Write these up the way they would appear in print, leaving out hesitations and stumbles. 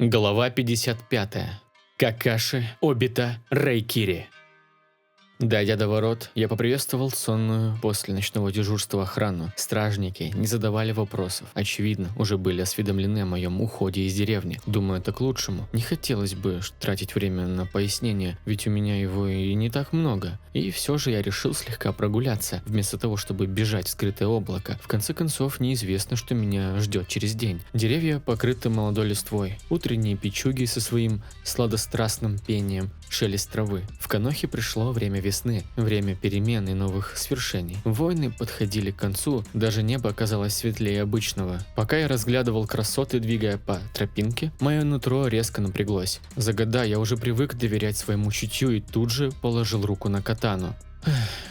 Глава 55. Какаши Обита Рейкири. Дойдя до ворот, я поприветствовал сонную после ночного дежурства охрану. Стражники не задавали вопросов. Очевидно, уже были осведомлены о моем уходе из деревни. Думаю, это к лучшему. Не хотелось бы тратить время на пояснение, ведь у меня его и не так много. И все же я решил слегка прогуляться, вместо того, чтобы бежать в скрытое облако. В конце концов, неизвестно, что меня ждет через день. Деревья покрыты молодой листвой. Утренние печуги со своим сладострастным пением, шелест травы. В Конохе пришло время весны, время перемен и новых свершений. Войны подходили к концу, даже небо оказалось светлее обычного. Пока я разглядывал красоты, двигая по тропинке, мое нутро резко напряглось. За года я уже привык доверять своему чутью и тут же положил руку на катану.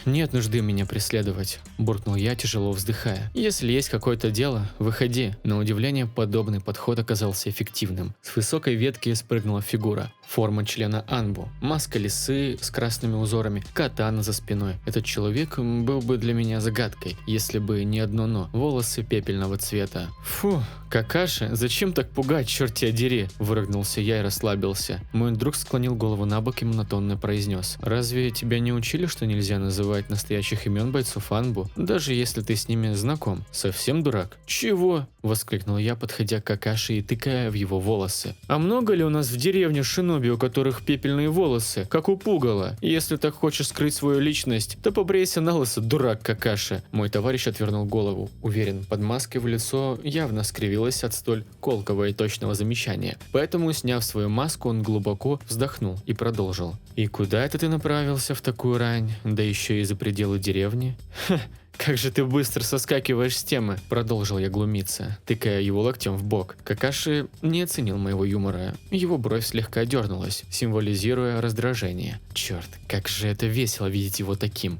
«Нет нужды меня преследовать», – буркнул я, тяжело вздыхая. «Если есть какое-то дело, выходи». На удивление, подобный подход оказался эффективным. С высокой ветки спрыгнула фигура. Форма члена Анбу, маска лисы с красными узорами, катана за спиной. Этот человек был бы для меня загадкой, если бы не одно «но». Волосы пепельного цвета. «Фу, Какаши, зачем так пугать, черт тебя дери?» – выругнулся я и расслабился. Мой друг склонил голову на бок и монотонно произнес: «Разве тебя не учили, что нельзя называть настоящих имен бойцов Анбу, даже если ты с ними знаком? Совсем дурак?» «Чего?» – воскликнул я, подходя к Какаши и тыкая в его волосы. «А много ли у нас в деревне шиноби, у которых пепельные волосы, как у пугала? Если так хочешь скрыть свою личность, то побрейся на лысо, дурак Какаши!» Мой товарищ отвернул голову. Уверен, под маской в лицо явно скривилось от столь колкого и точного замечания. Поэтому, сняв свою маску, он глубоко вздохнул и продолжил. «И куда это ты направился в такую рань? Да еще и за пределы деревни?» «Ха! Как же ты быстро соскакиваешь с темы», – продолжил я глумиться, тыкая его локтем в бок. Какаши не оценил моего юмора. Его бровь слегка дернулась, символизируя раздражение. Черт, как же это весело видеть его таким.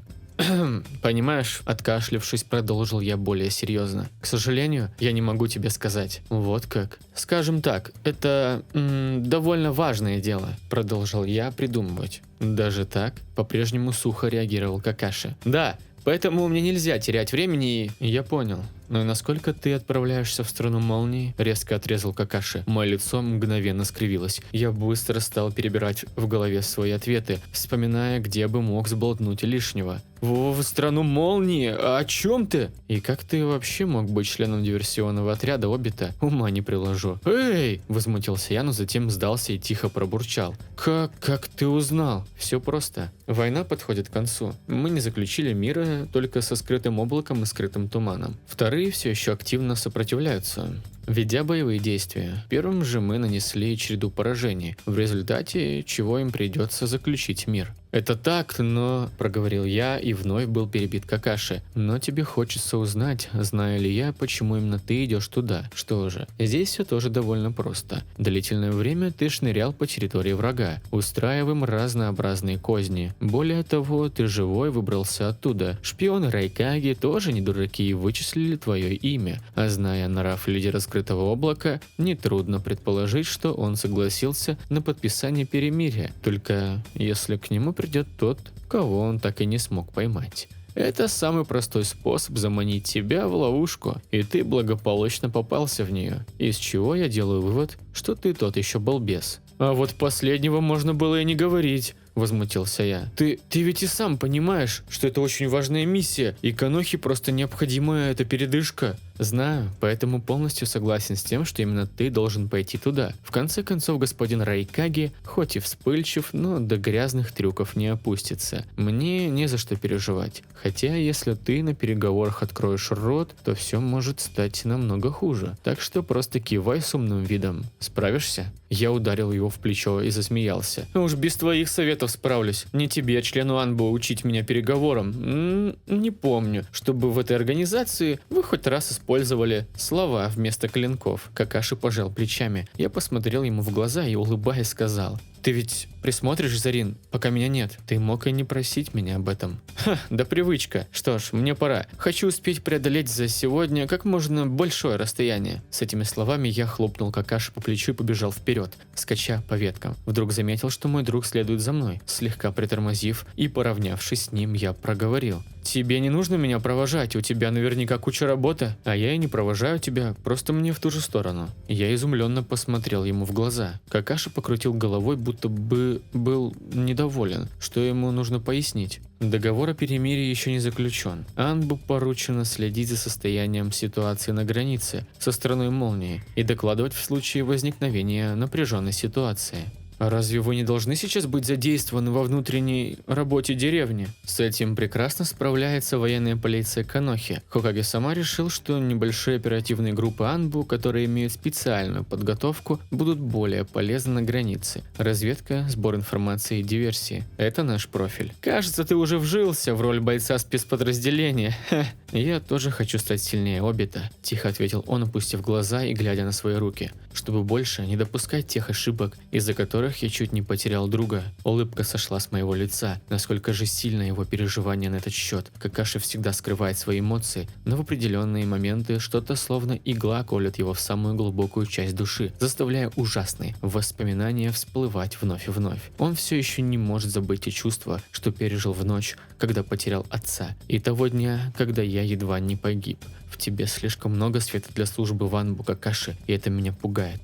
«Понимаешь», – откашлившись, продолжил я более серьезно. «К сожалению, я не могу тебе сказать». «Вот как?» «Скажем так, это довольно важное дело», – продолжил я придумывать. «Даже так?» – по-прежнему сухо реагировал Какаши. «Да. Поэтому мне нельзя терять времени и...» «Я понял. Но и насколько ты отправляешься в страну молнии?» – резко отрезал Какаши. Мое лицо мгновенно скривилось. Я быстро стал перебирать в голове свои ответы, вспоминая, где бы мог сболтнуть лишнего. «В страну молнии? О чем ты?» «И как ты вообще мог быть членом диверсионного отряда Обита? Ума не приложу». «Эй!» – возмутился я, но затем сдался и тихо пробурчал. «Как ты узнал?» «Все просто. Война подходит к концу. Мы не заключили мира, только со скрытым облаком и скрытым туманом. Вторые все еще активно сопротивляются, ведя боевые действия. Первым же мы нанесли череду поражений, в результате чего им придется заключить мир». «Это так, но...» – проговорил я и вновь был перебит Какаши. «Но тебе хочется узнать, знаю ли я, почему именно ты идешь туда. Что же, здесь все тоже довольно просто. Длительное время ты шнырял по территории врага, устраиваем разнообразные козни. Более того, ты живой выбрался оттуда. Шпионы Райкаги тоже не дураки и вычислили твое имя. А зная нрав лидера скрытого облака, нетрудно предположить, что он согласился на подписание перемирия, только если к нему придет тот, кого он так и не смог поймать. Это самый простой способ заманить тебя в ловушку, и ты благополучно попался в нее. Из чего я делаю вывод, что ты тот еще балбес». «А вот последнего можно было и не говорить», – возмутился я. Ты ведь и сам понимаешь, что это очень важная миссия, и Конохе просто необходима эта передышка». «Знаю, поэтому полностью согласен с тем, что именно ты должен пойти туда. В конце концов, господин Райкаги, хоть и вспыльчив, но до грязных трюков не опустится. Мне не за что переживать. Хотя, если ты на переговорах откроешь рот, то все может стать намного хуже. Так что просто кивай с умным видом. Справишься?» Я ударил его в плечо и засмеялся. «Уж без твоих советов справлюсь. Не тебе, члену Анбу, учить меня переговорам. Не помню, чтобы в этой организации вы хоть раз использовали слова вместо клинков». Какаши пожал плечами. Я посмотрел ему в глаза и, улыбаясь, сказал: «Ты ведь присмотришь за Рин, пока меня нет? Ты мог и не просить меня об этом». «Ха, да привычка. Что ж, мне пора. Хочу успеть преодолеть за сегодня как можно большое расстояние». С этими словами я хлопнул Какаши по плечу и побежал вперед, скача по веткам. Вдруг заметил, что мой друг следует за мной. Слегка притормозив и поравнявшись с ним, я проговорил: тебе не нужно меня провожать, у тебя наверняка куча работы, а я и не провожаю тебя, просто мне в ту же сторону». Я изумленно посмотрел ему в глаза. Какаши покрутил головой, будто бы был недоволен, что ему нужно пояснить. Договор о перемирии еще не заключен. Анбу поручено следить за состоянием ситуации на границе со стороной молнии и докладывать в случае возникновения напряженной ситуации. А разве вы не должны сейчас быть задействованы во внутренней работе деревни? С этим прекрасно справляется военная полиция Канохи. Хокаге сама решил, что небольшие оперативные группы Анбу, которые имеют специальную подготовку, будут более полезны на границе. Разведка, сбор информации и диверсии. Это наш профиль. Кажется, ты уже вжился в роль бойца спецподразделения. Ха. Я тоже хочу стать сильнее Обита, тихо ответил он, опустив глаза и глядя на свои руки, чтобы больше не допускать тех ошибок, из-за которых я чуть не потерял друга. Улыбка сошла с моего лица. Насколько же сильно его переживания на этот счет. Какаши всегда скрывает свои эмоции, но в определенные моменты что-то словно игла колет его в самую глубокую часть души, заставляя ужасные воспоминания всплывать вновь и вновь. Он все еще не может забыть те чувства, что пережил в ночь, когда потерял отца, и того дня, когда я едва не погиб. В тебе слишком много света для службы в Анбу, Какаши, и это меня пугает.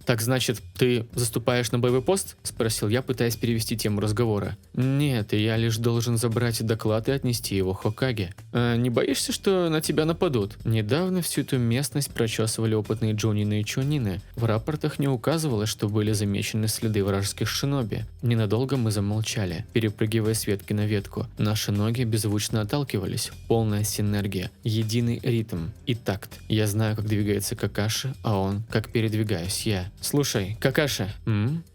«Так значит, ты заступаешь на боевой пост?» – спросил я, пытаясь перевести тему разговора. «Нет, я лишь должен забрать доклад и отнести его Хокаге. Не боишься, что на тебя нападут?» Недавно всю эту местность прочесывали опытные джонины и чонины. В рапортах не указывалось, что были замечены следы вражеских шиноби. Ненадолго мы замолчали, перепрыгивая с ветки на ветку. Наши ноги беззвучно отталкивались. Полная синергия, единый ритм и такт. Я знаю, как двигается Какаши, а он, как передвигаюсь я. «Слушай, Какаши,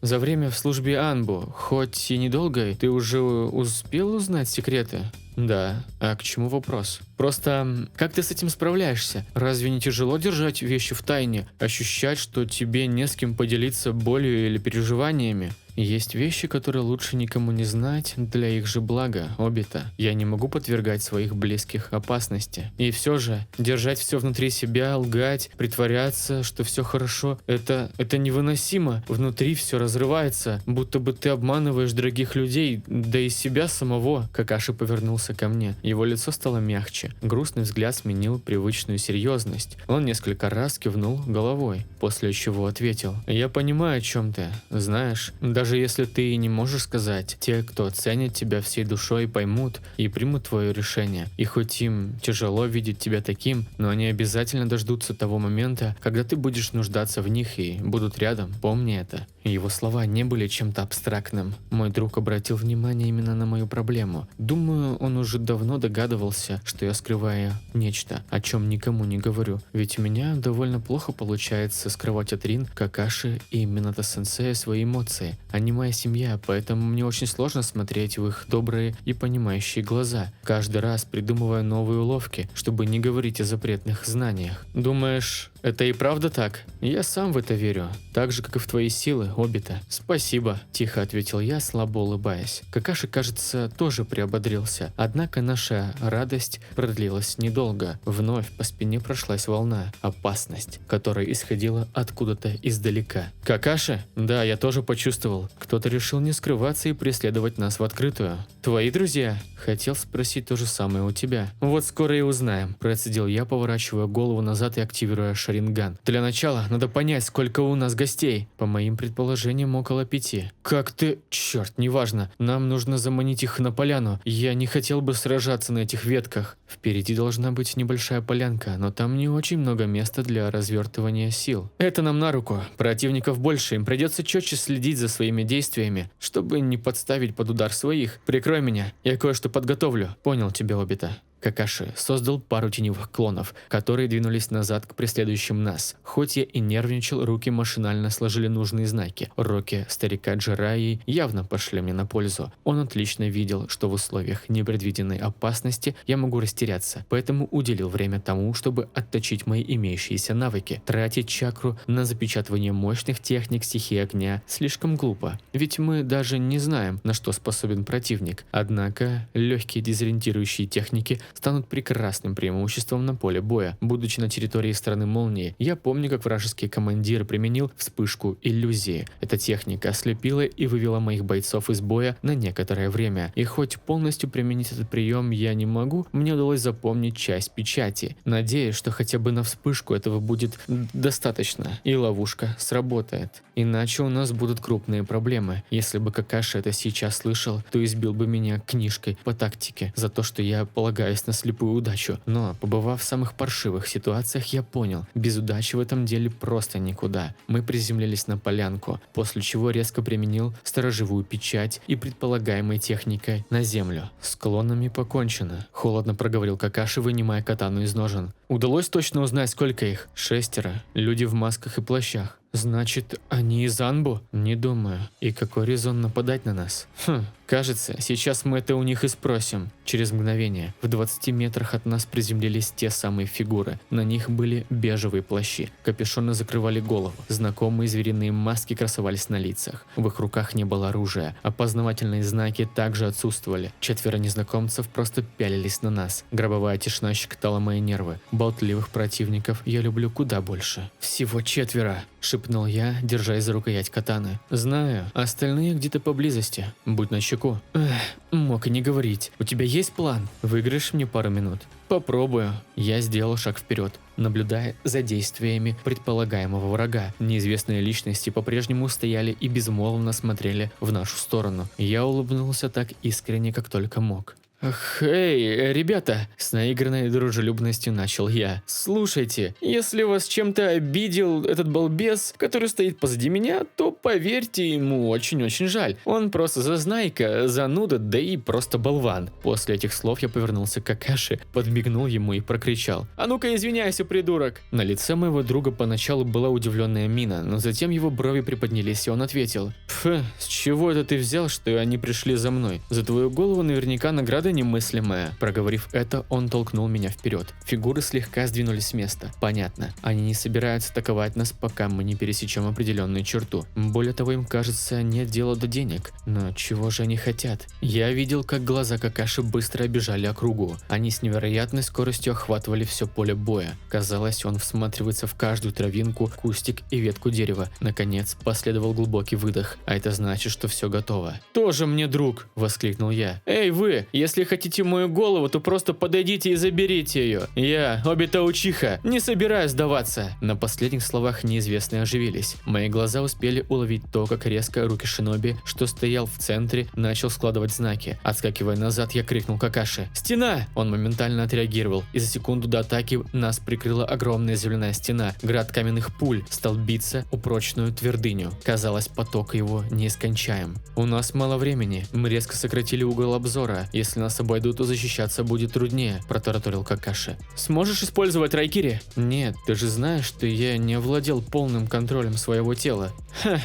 за время в службе Анбу, хоть и недолго, ты уже успел узнать секреты?» «Да. А к чему вопрос?» «Просто, как ты с этим справляешься? Разве не тяжело держать вещи в тайне? Ощущать, что тебе не с кем поделиться болью или переживаниями?» «Есть вещи, которые лучше никому не знать для их же блага, Обита. Я не могу подвергать своих близких опасности. И все же, держать все внутри себя, лгать, притворяться, что все хорошо, это невыносимо. Внутри все разрывается, будто бы ты обманываешь других людей, да и себя самого». Какаши повернулся ко мне. Его лицо стало мягче. Грустный взгляд сменил привычную серьезность. Он несколько раз кивнул головой, после чего ответил: «Я понимаю, о чем ты. Знаешь, даже если ты и не можешь сказать, те, кто ценит тебя всей душой, поймут и примут твое решение. И хоть им тяжело видеть тебя таким, но они обязательно дождутся того момента, когда ты будешь нуждаться в них и будут рядом. Помни это». Его слова не были чем-то абстрактным. Мой друг обратил внимание именно на мою проблему. Думаю, он уже давно догадывался, что я скрываю нечто, о чем никому не говорю. Ведь у меня довольно плохо получается скрывать от Рин, Какаши и Минато-сенсея свои эмоции. Они моя семья, поэтому мне очень сложно смотреть в их добрые и понимающие глаза, каждый раз придумывая новые уловки, чтобы не говорить о запретных знаниях. «Думаешь, это и правда так? Я сам в это верю, так же, как и в твои силы, Обита». «Спасибо», – тихо ответил я, слабо улыбаясь. Какаши, кажется, тоже приободрился, однако наша радость продлилась недолго. Вновь по спине прошлась волна, опасность, которая исходила откуда-то издалека. «Какаши? Да, я тоже почувствовал. Кто-то решил не скрываться и преследовать нас в открытую. Твои друзья?» «Хотел спросить то же самое у тебя». «Вот скоро и узнаем», – процедил я, поворачивая голову назад и активируя Шаринган. «Для начала надо понять, сколько у нас гостей». По моим предположениям, около 5. «Как ты...» «Черт, неважно. Нам нужно заманить их на поляну. Я не хотел бы сражаться на этих ветках». Впереди должна быть небольшая полянка, но там не очень много места для развертывания сил. Это нам на руку. Противников больше, им придется четче следить за своими действиями, чтобы не подставить под удар своих. Прикрой меня, я кое-что подготовлю. Понял тебя, Обита. Какаши создал пару теневых клонов, которые двинулись назад к преследующим нас. Хоть я и нервничал, руки машинально сложили нужные знаки. Роки старика Джираи явно пошли мне на пользу. Он отлично видел, что в условиях непредвиденной опасности я могу растеряться, поэтому уделил время тому, чтобы отточить мои имеющиеся навыки. Тратить чакру на запечатывание мощных техник стихии огня слишком глупо, ведь мы даже не знаем, на что способен противник. Однако легкие дезориентирующие техники станут прекрасным преимуществом на поле боя. Будучи на территории страны молнии, я помню, как вражеский командир применил вспышку иллюзии. Эта техника ослепила и вывела моих бойцов из боя на некоторое время. И хоть полностью применить этот прием я не могу, мне удалось запомнить часть печати. Надеюсь, что хотя бы на вспышку этого будет достаточно, и ловушка сработает. Иначе у нас будут крупные проблемы. Если бы Какаши это сейчас слышал, то избил бы меня книжкой по тактике за то, что я полагаюсь на слепую удачу. Но, побывав в самых паршивых ситуациях, я понял, без удачи в этом деле просто никуда. Мы приземлились на полянку, после чего резко применил сторожевую печать и предполагаемой техникой на землю. С клонами покончено, холодно проговорил Какаши, вынимая катану из ножен. Удалось точно узнать, сколько их? 6. Люди в масках и плащах. Значит, они из Анбу? Не думаю. И какой резон нападать на нас? Кажется, сейчас мы это у них и спросим. Через мгновение в 20 метрах от нас приземлились те самые фигуры. На них были бежевые плащи. Капюшоны закрывали голову. Знакомые звериные маски красовались на лицах. В их руках не было оружия. Опознавательные знаки также отсутствовали. 4 незнакомцев просто пялились на нас. Гробовая тишина щекотала мои нервы. Болтливых противников я люблю куда больше. Всего 4, шепнул я, держась за рукоять катаны. Знаю, остальные где-то поблизости. Будь начеку. Мог и не говорить. У тебя есть план? Выиграешь мне пару минут? Попробую. Я сделал шаг вперед, наблюдая за действиями предполагаемого врага. Неизвестные личности по-прежнему стояли и безмолвно смотрели в нашу сторону. Я улыбнулся так искренне, как только мог. «Эй, ребята!» – с наигранной дружелюбностью начал я. «Слушайте, если вас чем-то обидел этот балбес, который стоит позади меня, то поверьте, ему очень-очень жаль. Он просто зазнайка, зануда, да и просто болван». После этих слов я повернулся к Какаши, подмигнул ему и прокричал: «А ну-ка извиняйся, придурок!» На лице моего друга поначалу была удивленная мина, но затем его брови приподнялись, и он ответил: с чего это ты взял, что они пришли за мной? За твою голову наверняка награда немыслимая». Проговорив это, он толкнул меня вперед. Фигуры слегка сдвинулись с места. Понятно, они не собираются атаковать нас, пока мы не пересечем определенную черту. Более того, им кажется, нет дела до денег. Но чего же они хотят? Я видел, как глаза Какаши быстро обежали округу. Они с невероятной скоростью охватывали все поле боя. Казалось, он всматривается в каждую травинку, кустик и ветку дерева. Наконец, последовал глубокий выдох. А это значит, что все готово. «Тоже мне друг!» – воскликнул я. «Эй вы, если хотите мою голову, то просто подойдите и заберите ее. Я, Обита Учиха, не собираюсь сдаваться». На последних словах неизвестные оживились. Мои глаза успели уловить то, как резко руки шиноби, что стоял в центре, начал складывать знаки. Отскакивая назад, я крикнул Какаши: «Стена!» Он моментально отреагировал, и за секунду до атаки нас прикрыла огромная земляная стена. Град каменных пуль стал биться о прочную твердыню. Казалось, поток его нескончаем. «У нас мало времени. Мы резко сократили угол обзора. Если нас обойдут, то защищаться будет труднее», – протараторил Какаши. «Сможешь использовать райкири?» «Нет, ты же знаешь, что я не овладел полным контролем своего тела».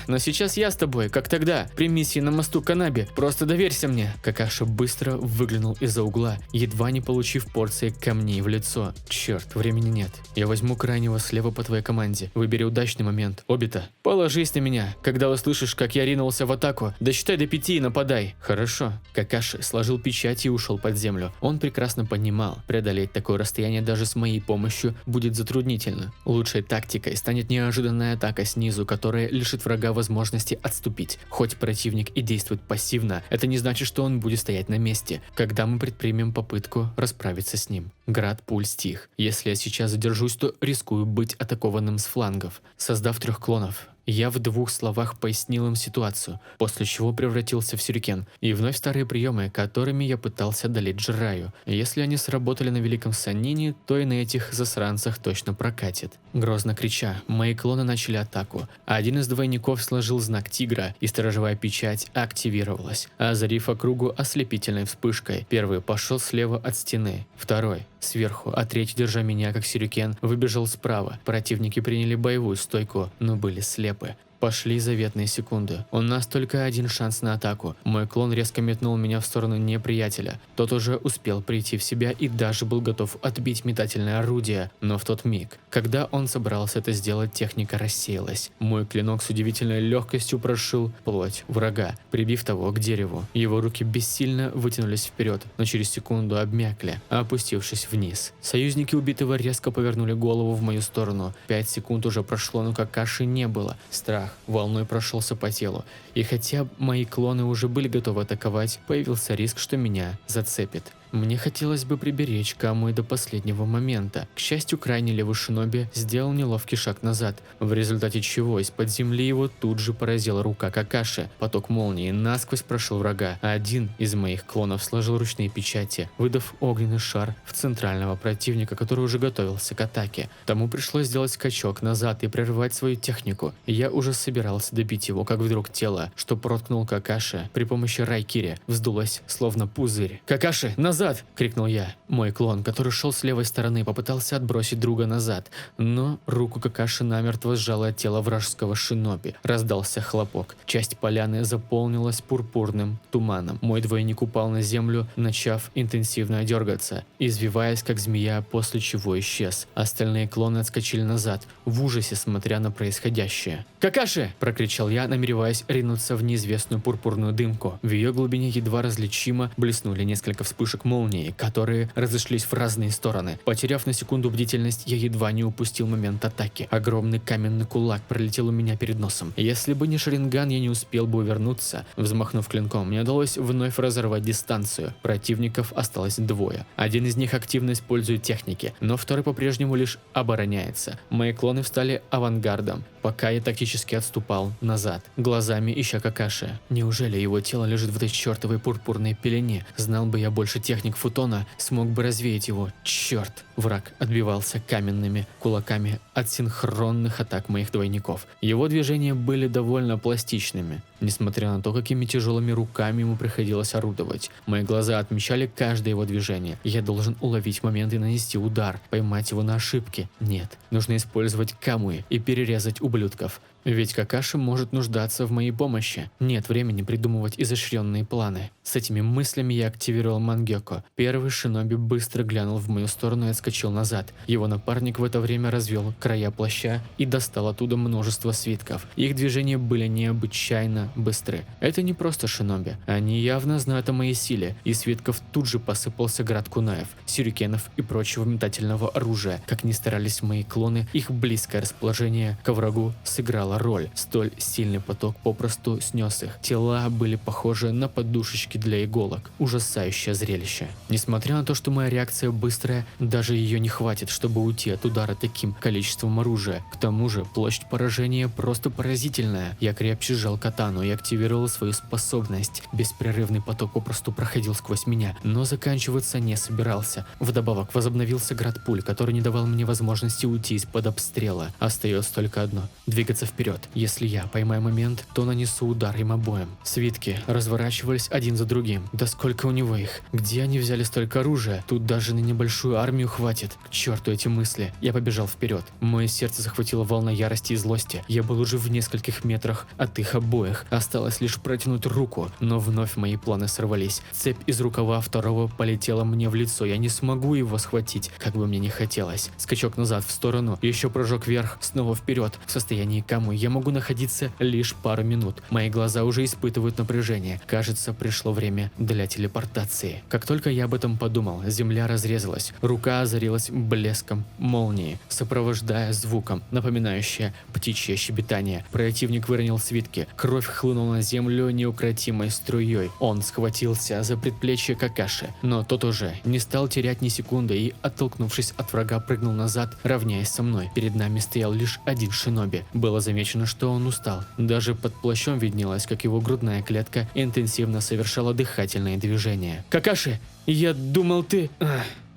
Но сейчас я с тобой, как тогда, при миссии на мосту Канаби. Просто доверься мне». Какаши быстро выглянул из-за угла, едва не получив порции камней в лицо. «Черт, времени нет. Я возьму крайнего слева по твоей команде. Выбери удачный момент. Обита, положись на меня. Когда услышишь, как я ринулся в атаку, досчитай до 5 и нападай». «Хорошо». Какаши сложил печать и ушел под землю. Он прекрасно понимал, преодолеть такое расстояние даже с моей помощью будет затруднительно. Лучшей тактикой станет неожиданная атака снизу, которая лишит врага возможности отступить. Хоть противник и действует пассивно, это не значит, что он будет стоять на месте, когда мы предпримем попытку расправиться с ним. Град пуль стих. Если я сейчас задержусь, то рискую быть атакованным с флангов. Создав 3 клонов, я в 2 словах пояснил им ситуацию, после чего превратился в сюрикен. И вновь старые приемы, которыми я пытался одолеть Джираю. Если они сработали на Великом Саннине, то и на этих засранцах точно прокатит. Грозно крича, мои клоны начали атаку. Один из двойников сложил знак тигра, и сторожевая печать активировалась, озарив округу ослепительной вспышкой. Первый пошел слева от стены, второй сверху, а третий, держа меня как сюрикен, выбежал справа. Противники приняли боевую стойку, но были слепы. Пошли заветные секунды. У нас только один шанс на атаку. Мой клон резко метнул меня в сторону неприятеля. Тот уже успел прийти в себя и даже был готов отбить метательное орудие. Но в тот миг, когда он собрался это сделать, техника рассеялась. Мой клинок с удивительной легкостью прошил плоть врага, прибив того к дереву. Его руки бессильно вытянулись вперед, но через секунду обмякли, опустившись вниз. Союзники убитого резко повернули голову в мою сторону. 5 секунд уже прошло, но Какаши не было. Страх волной прошелся по телу. И хотя мои клоны уже были готовы атаковать, появился риск, что меня зацепит. Мне хотелось бы приберечь Камуи до последнего момента. К счастью, крайне левый шиноби сделал неловкий шаг назад, в результате чего из-под земли его тут же поразила рука Какаши. Поток молнии насквозь прошел врага, а один из моих клонов сложил ручные печати, выдав огненный шар в центрального противника, который уже готовился к атаке. Тому пришлось сделать скачок назад и прервать свою технику. Я уже собирался добить его, как вдруг тело, что проткнул Какаши при помощи райкири, вздулось словно пузырь. «Какаши, назад!» – крикнул я. Мой клон, который шел с левой стороны, попытался отбросить друга назад, но руку Какаши намертво сжало тело вражеского шиноби. Раздался хлопок. Часть поляны заполнилась пурпурным туманом. Мой двойник упал на землю, начав интенсивно дергаться, извиваясь как змея, после чего исчез. Остальные клоны отскочили назад, в ужасе смотря на происходящее. «Какаши!» – прокричал я, намереваясь ринуться в неизвестную пурпурную дымку. В ее глубине едва различимо блеснули несколько вспышек молнии, которые разошлись в разные стороны. Потеряв на секунду бдительность, я едва не упустил момент атаки. Огромный каменный кулак пролетел у меня перед носом. Если бы не шаринган, я не успел бы увернуться. Взмахнув клинком, мне удалось вновь разорвать дистанцию. Противников осталось двое. Один из них активно использует техники, но второй по-прежнему лишь обороняется. Мои клоны встали авангардом, пока я тактически отступал назад, глазами ища Какаши. Неужели его тело лежит в этой чертовой пурпурной пелене? Знал бы я больше техник Футона, смог бы развеять его. Черт! Враг отбивался каменными кулаками от синхронных атак моих двойников. Его движения были довольно пластичными, несмотря на то, какими тяжелыми руками ему приходилось орудовать. Мои глаза отмечали каждое его движение. Я должен уловить момент и нанести удар, поймать его на ошибки. Нет, нужно использовать Камуи и перерезать ублюдков. Ведь Какаши может нуждаться в моей помощи. Нет времени придумывать изощренные планы. С этими мыслями я активировал Мангёку. Первый шиноби быстро глянул в мою сторону и отскочил назад. Его напарник в это время развел края плаща и достал оттуда множество свитков. Их движения были необычайно быстры. Это не просто шиноби. Они явно знают о моей силе. Из свитков тут же посыпался град кунаев, сюрикенов и прочего метательного оружия. Как ни старались мои клоны, их близкое расположение к врагу сыграло роль. Столь сильный поток попросту снес их. Тела были похожи на подушечки для иголок. Ужасающее зрелище. Несмотря на то, что моя реакция быстрая, даже ее не хватит, чтобы уйти от удара таким количеством оружия. К тому же площадь поражения просто поразительная. Я крепче сжал катану и активировал свою способность. Беспрерывный поток попросту проходил сквозь меня, но заканчиваться не собирался. Вдобавок возобновился град пуль, который не давал мне возможности уйти из-под обстрела. Остается только одно – двигаться вперед. Если я поймаю момент, то нанесу удар им обоим. Свитки разворачивались один за другим. Да сколько у него их? Где они взяли столько оружия? Тут даже на небольшую армию хватит. К черту эти мысли. Я побежал вперед. Мое сердце захватило волна ярости и злости. Я был уже в нескольких метрах от их обоих. Осталось лишь протянуть руку, но вновь мои планы сорвались. Цепь из рукава второго полетела мне в лицо. Я не смогу его схватить, как бы мне ни хотелось. Скачок назад в сторону, еще прыжок вверх, снова вперед. В состоянии Камуи я могу находиться лишь пару минут. Мои глаза уже испытывают напряжение. Кажется, пришло время для телепортации. Как только я об этом подумал, земля разрезалась. Рука озарилась блеском молнии, сопровождая звуком, напоминающее птичье щебетание. Противник выронил свитки. Кровь хлынула на землю неукротимой струей. Он схватился за предплечье Какаши, но тот уже не стал терять ни секунды и, оттолкнувшись от врага, прыгнул назад, равняясь со мной. Перед нами стоял лишь один шиноби. Было замечено, что он устал. Даже под плащом виднелось, как его грудная клетка интенсивно совершала дыхательные движения. «Какаши, я думал ты...»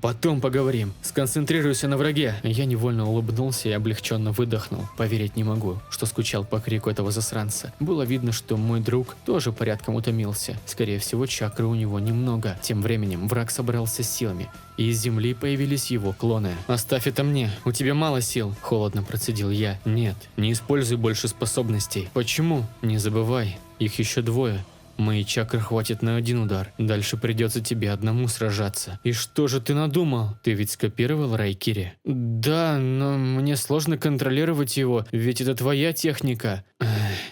Потом поговорим. Сконцентрируйся на враге. Я невольно улыбнулся и облегченно выдохнул. Поверить не могу, что скучал по крику этого засранца. Было видно, что мой друг тоже порядком утомился. Скорее всего, чакры у него немного. Тем временем враг собрался с силами, и из земли появились его клоны. «Оставь это мне, у тебя мало сил», – холодно процедил я. «Нет, не используй больше способностей». «Почему?» «Не забывай, их еще двое. Мои чакры хватит на один удар. Дальше придется тебе одному сражаться». «И что же ты надумал? Ты ведь скопировал Райкири?» «Да, но мне сложно контролировать его, ведь это твоя техника».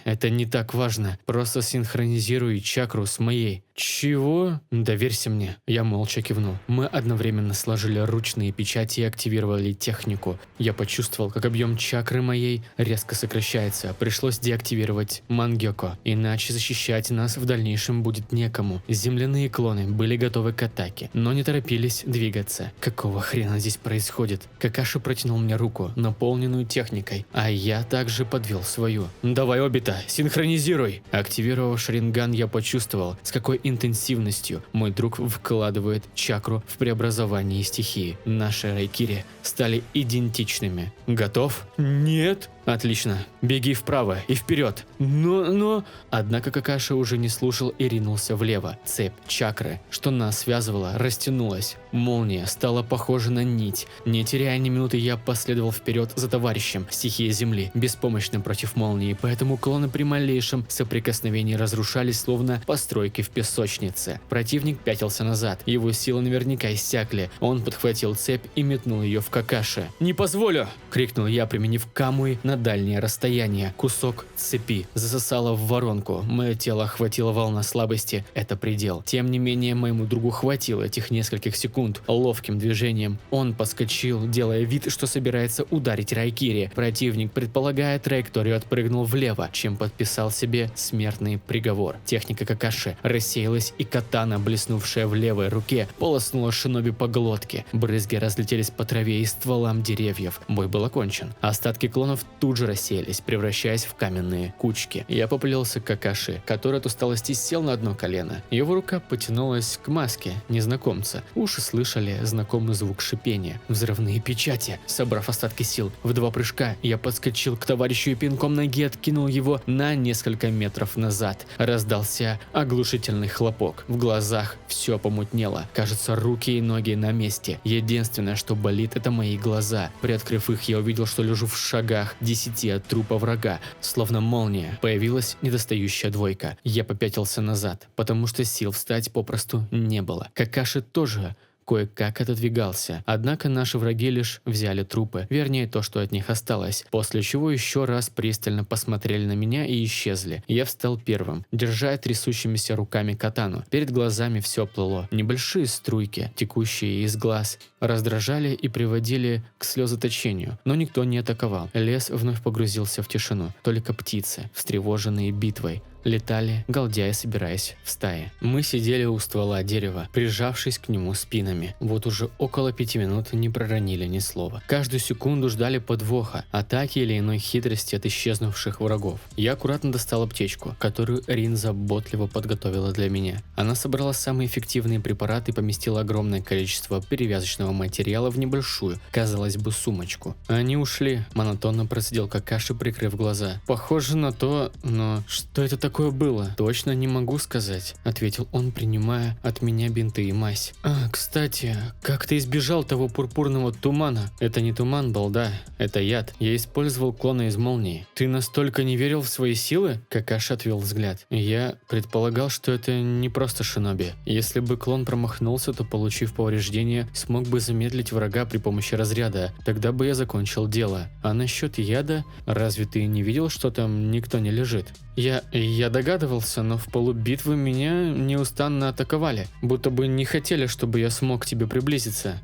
«Это не так важно. Просто синхронизируй чакру с моей». «Чего?» «Доверься мне». Я молча кивнул. Мы одновременно сложили ручные печати и активировали технику. Я почувствовал, как объем чакры моей резко сокращается. Пришлось деактивировать Мангёко, иначе защищать нас в дальнейшем будет некому. Земляные клоны были готовы к атаке, но не торопились двигаться. Какого хрена здесь происходит? Какаши протянул мне руку, наполненную техникой, а я также подвел свою. «Давай, Обита, синхронизируй!» Активировав Шаринган, я почувствовал, с какой интенсивностью мой друг вкладывает чакру в преобразование стихии. Наши Райкири стали идентичными. «Готов?» «Нет». «Отлично. Беги вправо и вперед». Но... Однако Какаши уже не слушал и ринулся влево. Цепь чакры, что нас связывала, растянулась. Молния стала похожа на нить. Не теряя ни минуты, я последовал вперед за товарищем. Стихия земли беспомощна против молнии, поэтому клоны при малейшем соприкосновении разрушались, словно постройки в песочнице. Противник пятился назад. Его силы наверняка иссякли. Он подхватил цепь и метнул ее в Какаши. «Не позволю!» – крикнул я, применив Камуи на дальнее расстояние. Кусок цепи засосало в воронку. Мое тело охватила волна слабости. Это предел. Тем не менее, моему другу хватило этих нескольких секунд. Ловким движением он подскочил, делая вид, что собирается ударить Райкири. Противник, предполагая траекторию, отпрыгнул влево, чем подписал себе смертный приговор. Техника Какаши рассеялась, и катана, блеснувшая в левой руке, полоснула шиноби по глотке. Брызги разлетелись по траве и стволам деревьев. Бой был окончен. Остатки клонов тут же рассеялись, превращаясь в каменные кучки. Я поплелся к Какаши, который от усталости сел на одно колено. Его рука потянулась к маске незнакомца. Уши слышали знакомый звук шипения. Взрывные печати. Собрав остатки сил, в 2 прыжка я подскочил к товарищу и пинком ноги откинул его на несколько метров назад. Раздался оглушительный хлопок. В глазах все помутнело. Кажется, руки и ноги на месте. Единственное, что болит, это мои глаза. Приоткрыв их, я увидел, что лежу в шагах 10 от трупа врага. Словно молния, появилась недостающая двойка. Я попятился назад, потому что сил встать попросту не было. Какаши тоже кое-как отодвигался. Однако наши враги лишь взяли трупы, вернее то, что от них осталось, после чего еще раз пристально посмотрели на меня и исчезли. Я встал первым, держа трясущимися руками катану. Перед глазами все плыло. Небольшие струйки, текущие из глаз, раздражали и приводили к слезоточению, но никто не атаковал. Лес вновь погрузился в тишину. Только птицы, встревоженные битвой, летали, галдяя, собираясь в стаи. Мы сидели у ствола дерева, прижавшись к нему спинами. Вот уже около 5 минут не проронили ни слова. Каждую секунду ждали подвоха, атаки или иной хитрости от исчезнувших врагов. Я аккуратно достал аптечку, которую Рин заботливо подготовила для меня. Она собрала самые эффективные препараты и поместила огромное количество перевязочного материала в небольшую, казалось бы, сумочку. Они ушли, монотонно процедил Какаши, прикрыв глаза. Похоже на то, но что это такое было? Точно не могу сказать, ответил он, принимая от меня бинты и мазь. Кстати, как ты избежал того пурпурного тумана? Это не туман был, да, это яд. Я использовал клона из молнии. Ты настолько не верил в свои силы? Какаши отвел взгляд. Я предполагал, что это не просто шиноби. Если бы клон промахнулся, то, получив повреждение, смог бы замедлить врага при помощи разряда. Тогда бы я закончил дело. А насчет яда, разве ты не видел, что там никто не лежит? Я догадывался, но в полубитвы меня неустанно атаковали, будто бы не хотели, чтобы я смог к тебе приблизиться.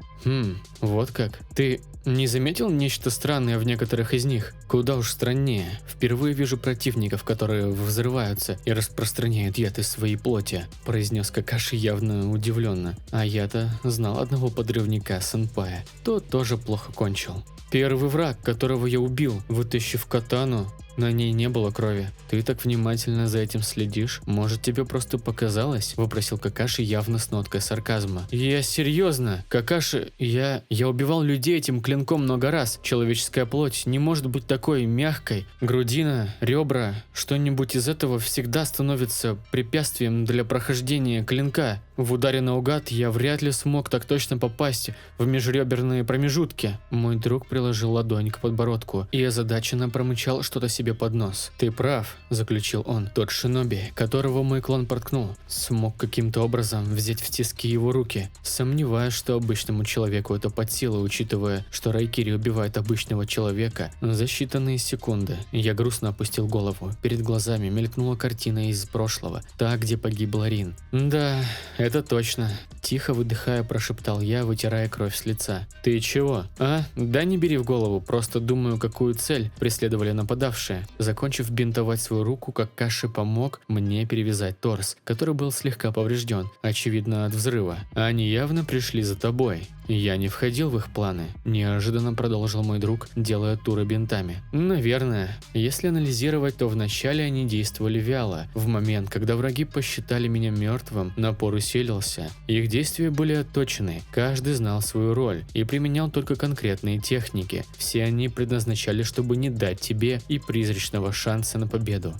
Вот как. Ты не заметил нечто странное в некоторых из них? Куда уж страннее. Впервые вижу противников, которые взрываются и распространяют яд из своей плоти, произнес Какаши явно удивленно. А я-то знал одного подрывника-сэнпая. Тот тоже плохо кончил. Первый враг, которого я убил, вытащив катану, На ней не было крови. Ты так внимательно за этим следишь? Может, тебе просто показалось? Вопросил Какаши явно с ноткой сарказма. Я серьезно. Какаши, я убивал людей этим клинком много раз. Человеческая плоть не может быть такой мягкой. Грудина, ребра, что-нибудь из этого всегда становится препятствием для прохождения клинка. В ударе наугад я вряд ли смог так точно попасть в межреберные промежутки. Мой друг приложил ладонь к подбородку и озадаченно промычал что-то себе под нос. Ты прав, заключил он. Тот шиноби, которого мой клон проткнул, смог каким-то образом взять в тиски его руки. Сомневаюсь, что обычному человеку это под силу, учитывая, что Райкири убивает обычного человека за считанные секунды. Я грустно опустил голову. Перед глазами мелькнула картина из прошлого, та, где погибла Рин. Да, это точно. Тихо выдыхая, прошептал я, вытирая кровь с лица. Ты чего? Да не бери в голову, просто думаю, какую цель преследовали нападавшие. Закончив бинтовать свою руку, Какаши помог мне перевязать торс, который был слегка поврежден, очевидно от взрыва. Они явно пришли за тобой. Я не входил в их планы, неожиданно продолжил мой друг, делая туры бинтами. Наверное, если анализировать, то вначале они действовали вяло. В момент, когда враги посчитали меня мертвым, напор усилился. Их действия были отточены, каждый знал свою роль и применял только конкретные техники. Все они предназначали, чтобы не дать тебе и призрачного шанса на победу.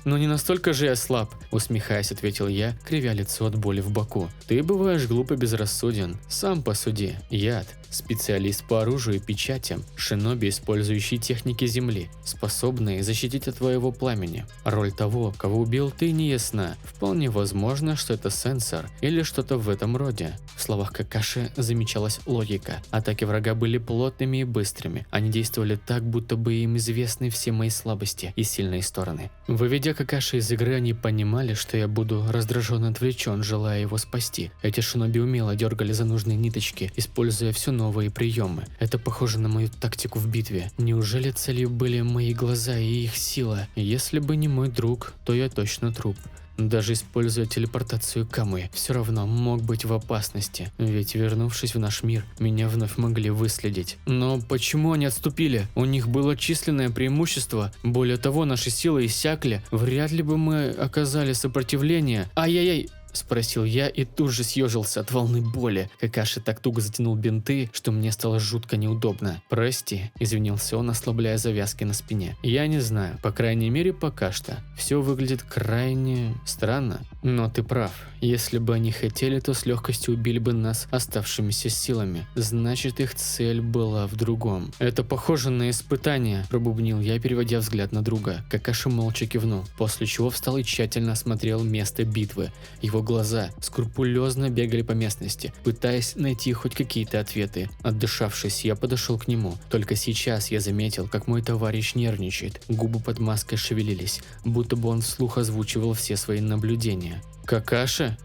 Ну не настолько же я слаб, усмехаясь, ответил я, кривя лицо от боли в боку. Ты бываешь глупо безрассуден, сам посуди. Яд. Специалист по оружию и печатям, шиноби, использующий техники земли, способные защитить от твоего пламени. Роль того, кого убил ты, не ясна. Вполне возможно, что это сенсор или что-то в этом роде. В словах Какаши замечалась логика. Атаки врага были плотными и быстрыми. Они действовали так, будто бы им известны все мои слабости и сильные стороны. Выведя Какаши из игры, они понимали, что я буду раздражен и отвлечен, желая его спасти. Эти шиноби умело дергали за нужные ниточки, используя все новые приемы. Это похоже на мою тактику в битве. Неужели целью были мои глаза и их сила? Если бы не мой друг, то я точно труп. Даже используя телепортацию Камуи, все равно мог быть в опасности, ведь вернувшись в наш мир, меня вновь могли выследить. Но почему они отступили? У них было численное преимущество, более того, наши силы иссякли, вряд ли бы мы оказали сопротивление. Ай-яй-яй! Спросил я и тут же съежился от волны боли. Какаши так туго затянул бинты, что мне стало жутко неудобно. «Прости», – извинился он, ослабляя завязки на спине. «Я не знаю, по крайней мере пока что. Все выглядит крайне странно. Но ты прав. Если бы они хотели, то с легкостью убили бы нас оставшимися силами. Значит, их цель была в другом. Это похоже на испытание», – пробубнил я, переводя взгляд на друга. Какаши молча кивнул, после чего встал и тщательно осмотрел место битвы. Его глаза скрупулезно бегали по местности, пытаясь найти хоть какие-то ответы. Отдышавшись, я подошел к нему. Только сейчас я заметил, как мой товарищ нервничает. Губы под маской шевелились, будто бы он вслух озвучивал все свои наблюдения. «Какаши?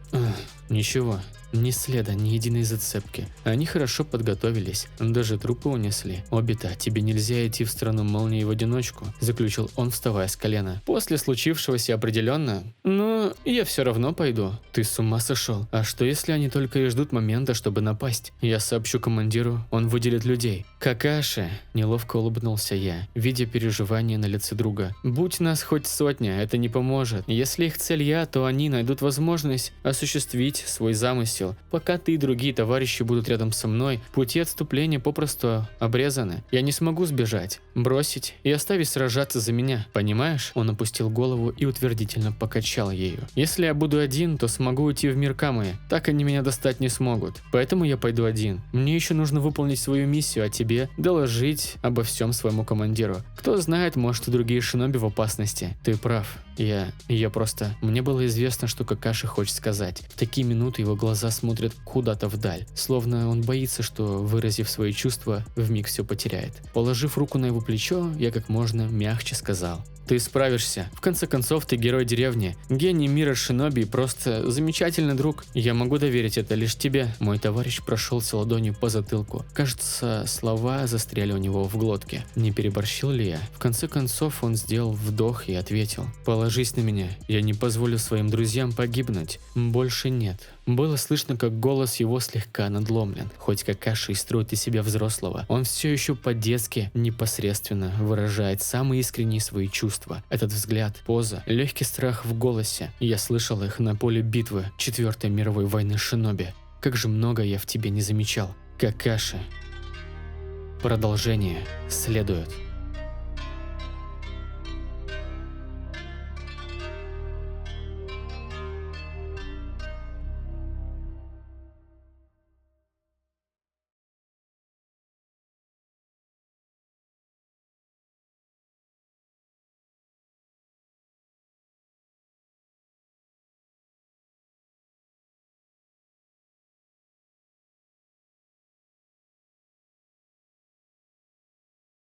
Ничего. Ни следа, ни единой зацепки. Они хорошо подготовились, даже трупы унесли. Обита, тебе нельзя идти в страну молнии в одиночку», – заключил он, вставая с колена. «После случившегося определенно. Но я все равно пойду». «Ты с ума сошел? А что если они только и ждут момента, чтобы напасть? Я сообщу командиру, он выделит людей». «Какаши», – неловко улыбнулся я, видя переживания на лице друга. «Будь нас хоть сотня, это не поможет. Если их цель я, то они найдут возможность осуществить свой замысел. Пока ты и другие товарищи будут рядом со мной, пути отступления попросту обрезаны. Я не смогу сбежать, бросить и оставить сражаться за меня, понимаешь?» Он опустил голову и утвердительно покачал ею. «Если я буду один, то смогу уйти в мир Камуи. Так они меня достать не смогут. Поэтому я пойду один. Мне еще нужно выполнить свою миссию, а тебе доложить обо всем своему командиру. Кто знает, может, и другие шиноби в опасности». «Ты прав. Я просто... Мне было известно, что Какаши хочет сказать. В такие минуты его глаза смотрят куда-то вдаль, словно он боится, что, выразив свои чувства, вмиг все потеряет. Положив руку на его плечо, я как можно мягче сказал: «Ты справишься. В конце концов, ты герой деревни, гений мира шиноби и просто замечательный друг. Я могу доверить это лишь тебе». Мой товарищ прошелся ладонью по затылку. Кажется, слова застряли у него в глотке. Не переборщил ли я? В конце концов, он сделал вдох и ответил: «Положись на меня. Я не позволю своим друзьям погибнуть. Больше нет». Было слышно, как голос его слегка надломлен. Хоть Какаши и строит из себя взрослого, он все еще по-детски непосредственно выражает самые искренние свои чувства. чувства, этот взгляд, поза, легкий страх в голосе. Я слышал их на поле битвы 4-й мировой войны Шиноби. Как же много я в тебе не замечал. Какаши. Продолжение следует.